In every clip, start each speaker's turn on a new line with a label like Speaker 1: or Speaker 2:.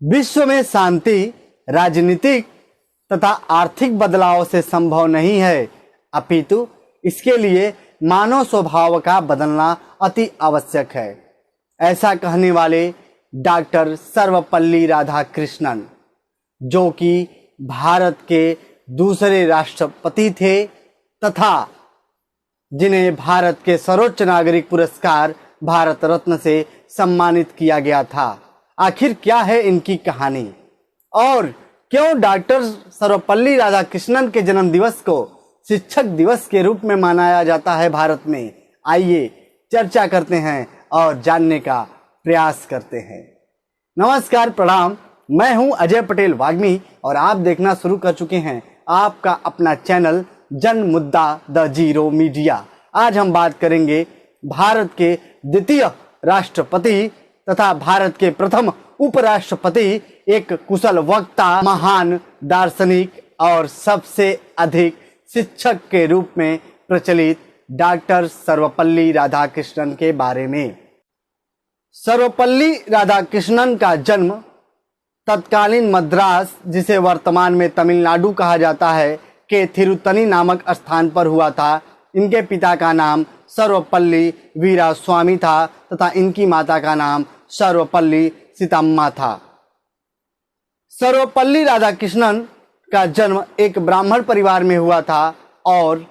Speaker 1: विश्व में शांति राजनीतिक तथा आर्थिक बदलाव से संभव नहीं है, अपितु इसके लिए मानव स्वभाव का बदलना अति आवश्यक है। ऐसा कहने वाले डॉक्टर सर्वपल्ली राधाकृष्णन, जो कि भारत के दूसरे राष्ट्रपति थे तथा जिन्हें भारत के सर्वोच्च नागरिक पुरस्कार भारत रत्न से सम्मानित किया गया था। आखिर क्या है इनकी कहानी और क्यों डॉक्टर सर्वपल्ली राधाकृष्णन के जन्म दिवस को शिक्षक दिवस के रूप में मनाया जाता है भारत में? आइए चर्चा करते हैं और जानने का प्रयास करते हैं। नमस्कार, प्रणाम। मैं हूं अजय पटेल वाग्मी और आप देखना शुरू कर चुके हैं आपका अपना चैनल जन मुद्दा द जीरो मीडिया। आज हम बात करेंगे भारत के द्वितीय राष्ट्रपति तथा भारत के प्रथम उपराष्ट्रपति, एक कुशल वक्ता, महान दार्शनिक और सबसे अधिक शिक्षक के रूप में प्रचलित डॉक्टर सर्वपल्ली राधाकृष्णन के बारे में। सर्वपल्ली राधाकृष्णन का जन्म तत्कालीन मद्रास, जिसे वर्तमान में तमिलनाडु कहा जाता है, के थिरुतनी नामक स्थान पर हुआ था। इनके पिता का नाम सर्वपल्ली वीरास्वामी था तथा इनकी माता का नाम सर्वपल्ली सीतम्मा था। सर्वपल्ली राधाकृष्णन का जन्म एक ब्राह्मण परिवार में हुआ था और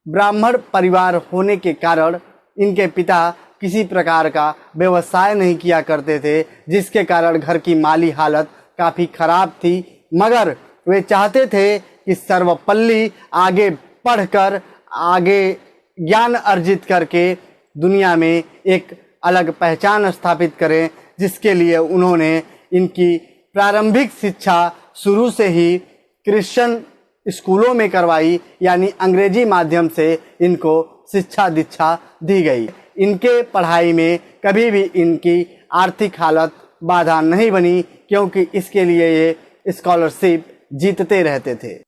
Speaker 1: ब्राह्मण परिवार होने के कारण इनके पिता किसी प्रकार का व्यवसाय नहीं किया करते थे, जिसके कारण घर की माली हालत काफ़ी खराब थी। मगर वे चाहते थे कि सर्वपल्ली आगे पढ़कर, आगे ज्ञान अर्जित करके दुनिया में एक अलग पहचान स्थापित करें, जिसके लिए उन्होंने इनकी प्रारंभिक शिक्षा शुरू से ही क्रिश्चियन स्कूलों में करवाई, यानी अंग्रेजी माध्यम से इनको शिक्षा दीक्षा दी गई। इनके पढ़ाई में कभी भी इनकी आर्थिक हालत बाधा नहीं बनी, क्योंकि इसके लिए ये स्कॉलरशिप जीतते रहते थे।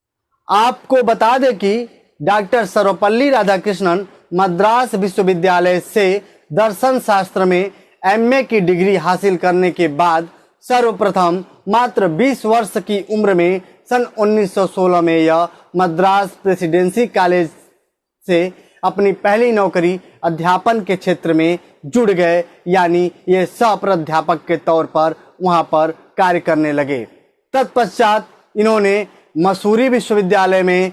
Speaker 1: आपको बता दें कि डॉक्टर सर्वपल्ली राधाकृष्णन मद्रास विश्वविद्यालय से दर्शन शास्त्र में एमए की डिग्री हासिल करने के बाद सर्वप्रथम मात्र 20 वर्ष की उम्र में सन 1916 में यह मद्रास प्रेसिडेंसी कॉलेज से अपनी पहली नौकरी अध्यापन के क्षेत्र में जुड़ गए, यानी ये सह-प्राध्यापक के तौर पर वहां पर कार्य करने लगे। तत्पश्चात इन्होंने मसूरी विश्वविद्यालय में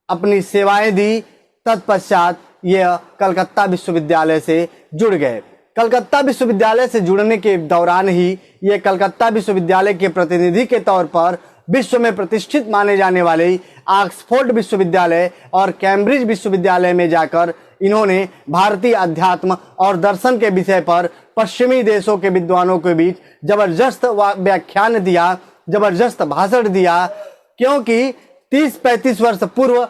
Speaker 1: अपनी सेवाएं दी। तत्पश्चात यह कलकत्ता विश्वविद्यालय से जुड़ गए। कलकत्ता विश्वविद्यालय से जुड़ने के दौरान ही ये कलकत्ता विश्वविद्यालय के प्रतिनिधि के तौर पर विश्व में प्रतिष्ठित माने जाने वाले ऑक्सफोर्ड विश्वविद्यालय और कैम्ब्रिज विश्वविद्यालय में जाकर इन्होंने भारतीय अध्यात्म और दर्शन के विषय पर पश्चिमी देशों के विद्वानों के बीच जबरदस्त व्याख्यान दिया, जबरदस्त भाषण दिया। क्योंकि 30-35 वर्ष पूर्व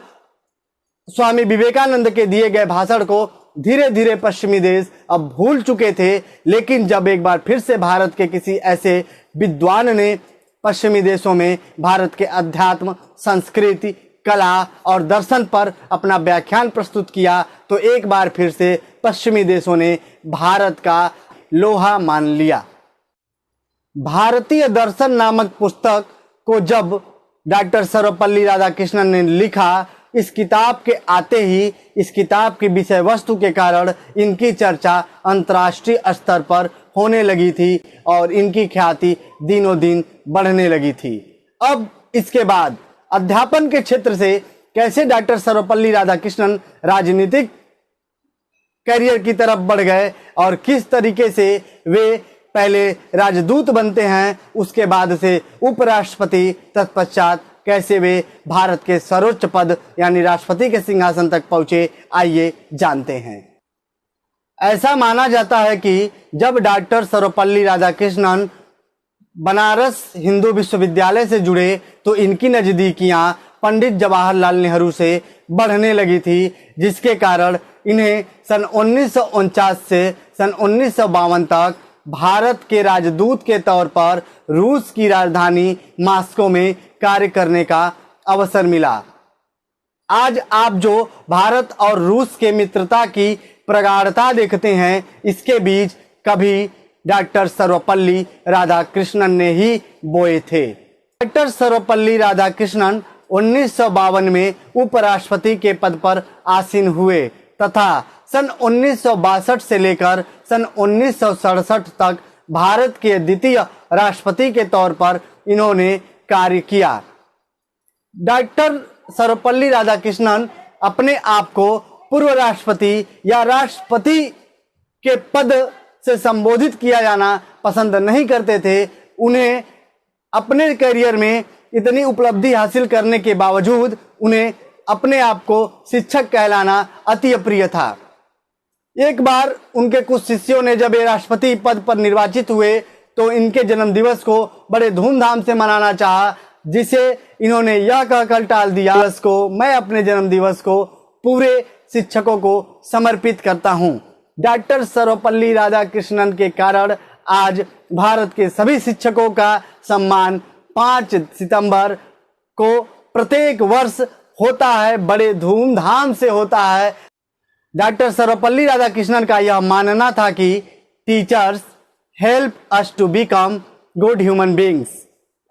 Speaker 1: स्वामी विवेकानंद के दिए गए भाषण को धीरे धीरे पश्चिमी देश अब भूल चुके थे, लेकिन जब एक बार फिर से भारत के किसी ऐसे विद्वान ने पश्चिमी देशों में भारत के अध्यात्म, संस्कृति, कला और दर्शन पर अपना व्याख्यान प्रस्तुत किया, तो एक बार फिर से पश्चिमी देशों ने भारत का लोहा मान लिया। भारतीय दर्शन नामक पुस्तक को जब डॉक्टर सर्वपल्ली राधाकृष्णन ने लिखा, इस किताब के आते ही इस किताब की विषय वस्तु के कारण इनकी चर्चा अंतर्राष्ट्रीय स्तर पर होने लगी थी और इनकी ख्याति दिनों दिन बढ़ने लगी थी। अब इसके बाद अध्यापन के क्षेत्र से कैसे डॉक्टर सर्वपल्ली राधाकृष्णन राजनीतिक करियर की तरफ बढ़ गए और किस तरीके से वे पहले राजदूत बनते हैं, उसके बाद से उपराष्ट्रपति, तत्पश्चात कैसे वे भारत के सर्वोच्च पद यानी राष्ट्रपति के सिंहासन तक पहुंचे, आइए जानते हैं। ऐसा माना जाता है कि जब डॉक्टर सर्वपल्ली राधाकृष्णन बनारस हिंदू विश्वविद्यालय से जुड़े तो इनकी नजदीकियां पंडित जवाहरलाल नेहरू से बढ़ने लगी थी, जिसके कारण इन्हें सन 1949 से सन 1952 तक भारत के राजदूत के तौर पर रूस की राजधानी मॉस्को में कार्य करने का अवसर मिला। आज आप जो भारत और रूस के मित्रता की प्रगाढ़ता देखते हैं, इसके बीच कभी डॉक्टर सर्वपल्ली राधाकृष्णन ने ही बोए थे। डॉक्टर सर्वपल्ली राधाकृष्णन 1952 में उपराष्ट्रपति के पद पर आसीन हुए तथा सन 1962 से लेकर सन 1967 तक भारत के द्वितीय राष्ट्रपति के तौर पर इन्होंने कार्य किया। डॉक्टर सर्वपल्ली राधाकृष्णन अपने आप को पूर्व राष्ट्रपति या राष्ट्रपति के पद से संबोधित किया जाना पसंद नहीं करते थे। उन्हें अपने करियर में इतनी उपलब्धि हासिल करने के बावजूद उन्हें अपने आप को शिक्षक कहलाना अति अप्रिय था। एक बार उनके कुछ शिष्यों ने जब ये राष्ट्रपति पद पर निर्वाचित हुए तो इनके जन्म दिवस को बड़े धूमधाम से मनाना चाहा, जिसे इन्होंने यह कहकर टाल दिया को मैं अपने जन्म दिवस को पूरे शिक्षकों को समर्पित करता हूं। डॉक्टर सर्वपल्ली राधाकृष्णन के कारण आज भारत के सभी शिक्षकों का सम्मान 5 सितंबर को प्रत्येक वर्ष होता है, बड़े धूमधाम से होता है। डॉक्टर सर्वपल्ली राधाकृष्णन का यह मानना था कि teachers help us to become good human beings,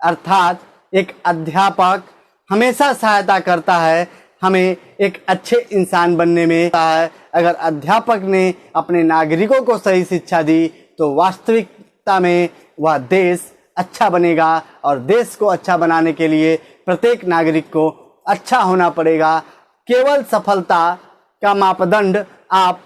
Speaker 1: अर्थात एक अध्यापक हमेशा सहायता करता है हमें एक अच्छे इंसान बनने में। अगर अध्यापक ने अपने नागरिकों को सही शिक्षा दी तो वास्तविकता में वह देश अच्छा बनेगा और देश को अच्छा बनाने के लिए प्रत्येक नागरिक को अच्छा होना पड़ेगा। केवल सफलता का मापदंड आप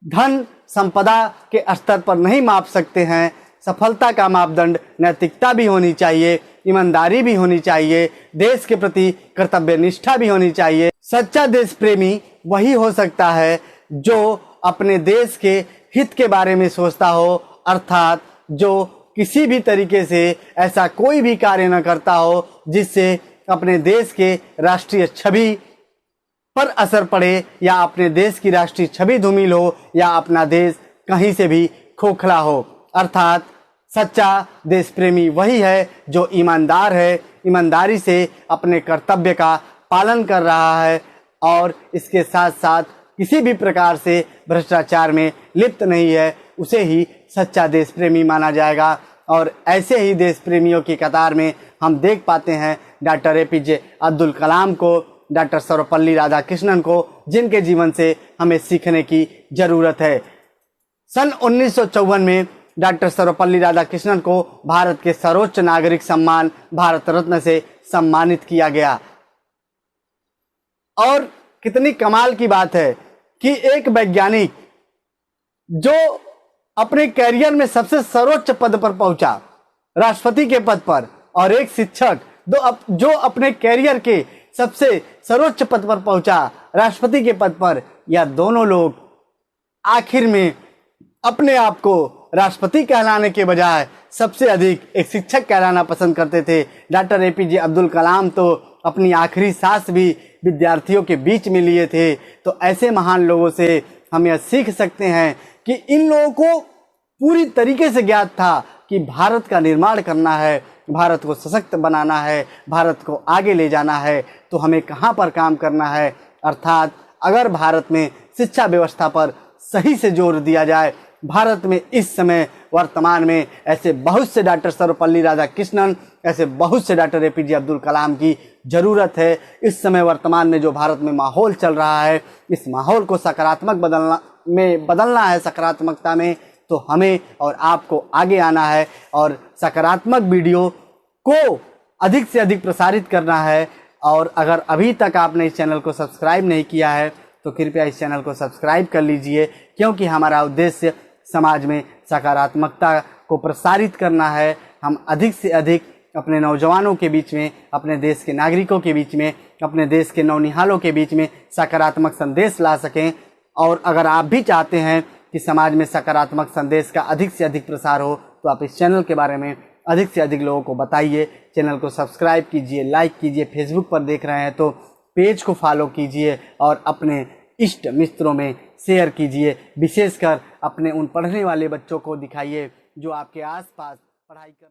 Speaker 1: धन संपदा के स्तर पर नहीं माप सकते हैं। सफलता का मापदंड नैतिकता भी होनी चाहिए, ईमानदारी भी होनी चाहिए, देश के प्रति कर्तव्य निष्ठा भी होनी चाहिए। सच्चा देश प्रेमी वही हो सकता है जो अपने देश के हित के बारे में सोचता हो, अर्थात जो किसी भी तरीके से ऐसा कोई भी कार्य न करता हो जिससे अपने देश के राष्ट्रीय छवि पर असर पड़े या अपने देश की राष्ट्रीय छवि धूमिल हो या अपना देश कहीं से भी खोखला हो। अर्थात सच्चा देश प्रेमी वही है जो ईमानदार है, ईमानदारी से अपने कर्तव्य का पालन कर रहा है और इसके साथ साथ किसी भी प्रकार से भ्रष्टाचार में लिप्त नहीं है, उसे ही सच्चा देश प्रेमी माना जाएगा। और ऐसे ही देश प्रेमियों की कतार में हम देख पाते हैं डॉक्टर APJ अब्दुल कलाम को, डॉक्टर सर्वपल्ली राधाकृष्णन को, जिनके जीवन से हमें सीखने की जरूरत है। सन 1954 में डॉक्टर सर्वपल्ली राधाकृष्णन को भारत के सर्वोच्च नागरिक सम्मान भारत रत्न से सम्मानित किया गया। और कितनी कमाल की बात है कि एक वैज्ञानिक जो अपने कैरियर में सबसे सर्वोच्च पद पर पहुंचा, राष्ट्रपति के पद पर, और एक शिक्षक जो अपने कैरियर के सबसे सर्वोच्च पद पर पहुंचा, राष्ट्रपति के पद पर, या दोनों लोग आखिर में अपने आप को राष्ट्रपति कहलाने के बजाय सबसे अधिक एक शिक्षक कहलाना पसंद करते थे। डॉक्टर APJ अब्दुल कलाम तो अपनी आखिरी सांस भी विद्यार्थियों के बीच में लिए थे। तो ऐसे महान लोगों से हम यह सीख सकते हैं कि इन लोगों को पूरी तरीके से ज्ञात था कि भारत का निर्माण करना है, भारत को सशक्त बनाना है, भारत को आगे ले जाना है, तो हमें कहाँ पर काम करना है। अर्थात अगर भारत में शिक्षा व्यवस्था पर सही से जोर दिया जाए, भारत में इस समय वर्तमान में ऐसे बहुत से डॉक्टर सर्वपल्ली राधाकृष्णन, ऐसे बहुत से डॉक्टर APJ अब्दुल कलाम की जरूरत है। इस समय वर्तमान में जो भारत में माहौल चल रहा है, इस माहौल को सकारात्मक बदलना है, सकारात्मकता में, तो हमें और आपको आगे आना है और सकारात्मक वीडियो को अधिक से अधिक प्रसारित करना है। और अगर अभी तक आपने इस चैनल को सब्सक्राइब नहीं किया है तो कृपया इस चैनल को सब्सक्राइब कर लीजिए, क्योंकि हमारा उद्देश्य समाज में सकारात्मकता को प्रसारित करना है। हम अधिक से अधिक अपने नौजवानों के बीच में, अपने देश के नागरिकों के बीच में, अपने देश के नौनिहालों के बीच में सकारात्मक संदेश ला सकें। और अगर आप भी चाहते हैं कि समाज में सकारात्मक संदेश का अधिक से अधिक प्रसार हो तो आप इस चैनल के बारे में अधिक से अधिक लोगों को बताइए। चैनल को सब्सक्राइब कीजिए, लाइक कीजिए, फेसबुक पर देख रहे हैं तो पेज को फॉलो कीजिए और अपने इष्ट मित्रों में शेयर कीजिए। विशेषकर अपने उन पढ़ने वाले बच्चों को दिखाइए जो आपके आसपास पढ़ाई कर